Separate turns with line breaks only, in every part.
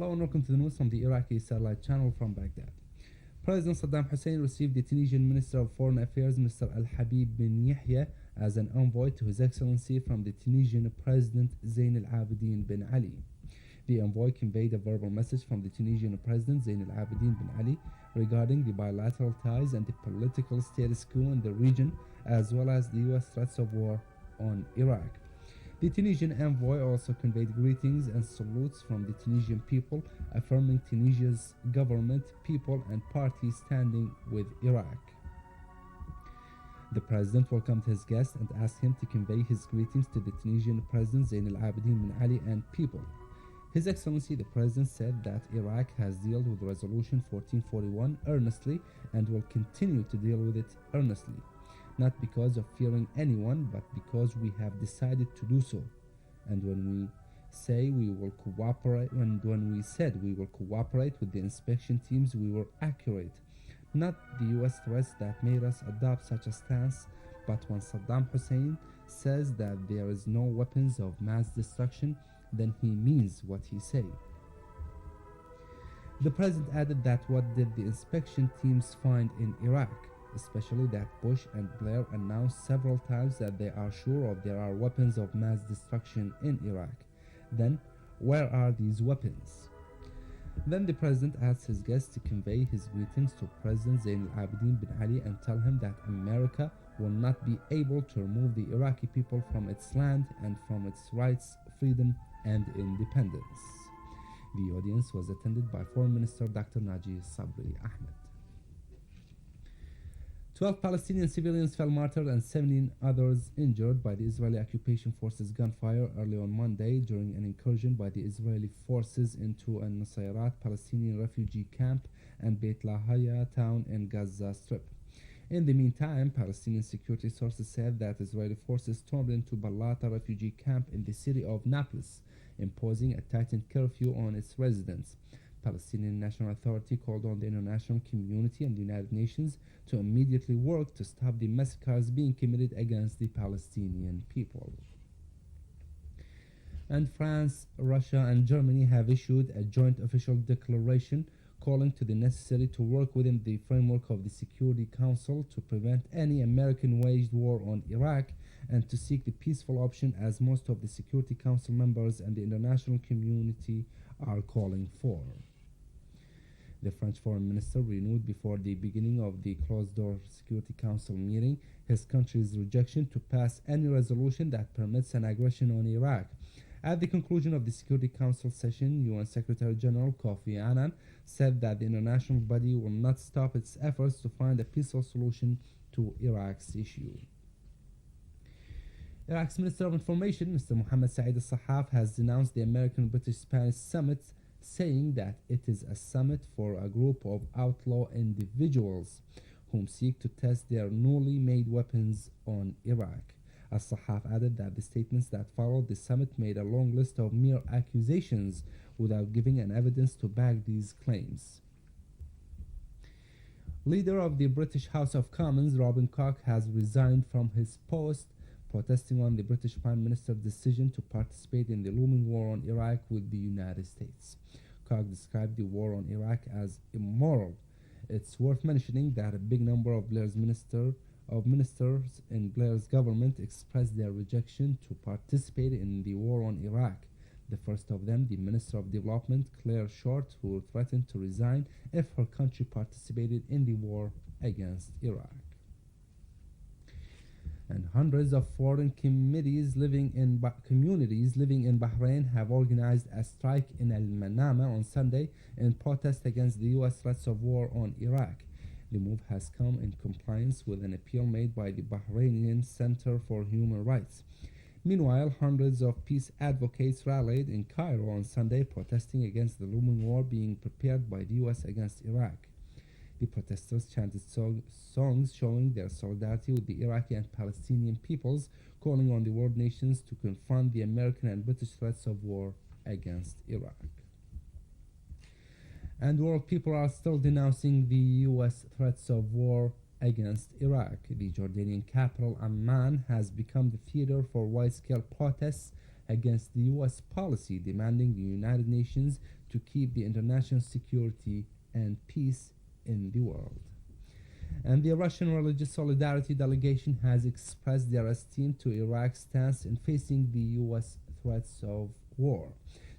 Hello and welcome to the news from the Iraqi satellite channel from Baghdad. President Saddam Hussein received the Tunisian Minister of Foreign Affairs, Mr. Al-Habib bin Yahya, as an envoy to His Excellency from the Tunisian President Zain al-Abidin bin Ali. The envoy conveyed a verbal message from the Tunisian President Zain al-Abidin bin Ali regarding the bilateral ties and the political status quo in the region, as well as the U.S. threats of war on Iraq. The Tunisian envoy also conveyed greetings and salutes from the Tunisian people, affirming Tunisia's government, people, and party standing with Iraq. The president welcomed his guest and asked him to convey his greetings to the Tunisian President Zain al-Abidin bin Ali and people. His Excellency the President said that Iraq has dealt with Resolution 1441 earnestly and will continue to deal with it earnestly, not because of fearing anyone, but because we have decided to do so. And when we said we will cooperate with the inspection teams, we were accurate. Not the US threats that made us adopt such a stance, but when Saddam Hussein says that there is no weapons of mass destruction, then he means what he say. The president added that what did the inspection teams find in Iraq, especially that Bush and Blair announced several times that they are sure of there are weapons of mass destruction in Iraq. Then, where are these weapons? Then the president asked his guest to convey his greetings to President Zain al-Abidin bin Ali and tell him that America will not be able to remove the Iraqi people from its land and from its rights, freedom, and independence. The audience was attended by Foreign Minister Dr. Naji Sabri Ahmed. 12 Palestinian civilians fell martyred and 17 others injured by the Israeli occupation forces gunfire early on Monday during an incursion by the Israeli forces into a Nusayrat Palestinian refugee camp and Beit Lahaya town in Gaza Strip. In the meantime, Palestinian security sources said that Israeli forces stormed into Balata refugee camp in the city of Naples, imposing a tightened curfew on its residents. Palestinian National Authority called on the international community and the United Nations to immediately work to stop the massacres being committed against the Palestinian people. And France, Russia, and Germany have issued a joint official declaration calling to the necessary to work within the framework of the Security Council to prevent any American-waged war on Iraq and to seek the peaceful option as most of the Security Council members and the international community are calling for. The French Foreign Minister renewed before the beginning of the closed-door Security Council meeting his country's rejection to pass any resolution that permits an aggression on Iraq. At the conclusion of the Security Council session, UN Secretary General Kofi Annan said that the international body will not stop its efforts to find a peaceful solution to Iraq's issue. Iraq's Minister of Information, Mr. Mohammed Saeed al-Sahaf, has denounced the American-British-Spanish summit, saying that it is a summit for a group of outlaw individuals whom seek to test their newly made weapons on Iraq. Al-Sahaf added that the statements that followed the summit made a long list of mere accusations without giving an evidence to back these claims. Leader of the British House of Commons, Robin Koch, has resigned from his post, protesting on the British Prime Minister's decision to participate in the looming war on Iraq with the United States. Koch described the war on Iraq as immoral. It's worth mentioning that a big number of ministers in Blair's government expressed their rejection to participate in the war on Iraq. The first of them, the Minister of Development, Claire Short, who threatened to resign if her country participated in the war against Iraq. And hundreds of foreign communities living in Bahrain have organized a strike in Al-Manama on Sunday in protest against the U.S. threats of war on Iraq. The move has come in compliance with an appeal made by the Bahrainian Center for Human Rights. Meanwhile, hundreds of peace advocates rallied in Cairo on Sunday protesting against the looming war being prepared by the U.S. against Iraq. The protesters chanted songs showing their solidarity with the Iraqi and Palestinian peoples, calling on the world nations to confront the American and British threats of war against Iraq. And world people are still denouncing the U.S. threats of war against Iraq. The Jordanian capital Amman has become the theater for wide-scale protests against the U.S. policy demanding the United Nations to keep the international security and peace in the world. And the Russian Religious Solidarity Delegation has expressed their esteem to Iraq's stance in facing the U.S. threats of war.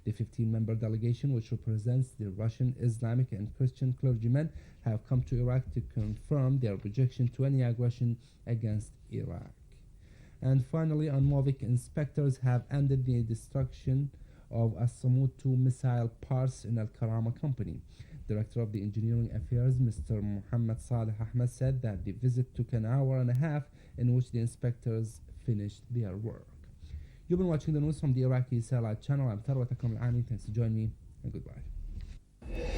The 15-member delegation, which represents the Russian, Islamic, and Christian clergymen, have come to Iraq to confirm their rejection to any aggression against Iraq. And finally, Anmovik inspectors have ended the destruction of a Samud 2 missile parts in Al Karama company. Director of the Engineering Affairs, Mr. Muhammad Saleh Ahmed, said that the visit took an hour and a half in which the inspectors finished their work. You've been watching the news from the Iraqi Satellite channel. I'm Tharwat Akram Al-Ami. Thanks for joining me, and goodbye.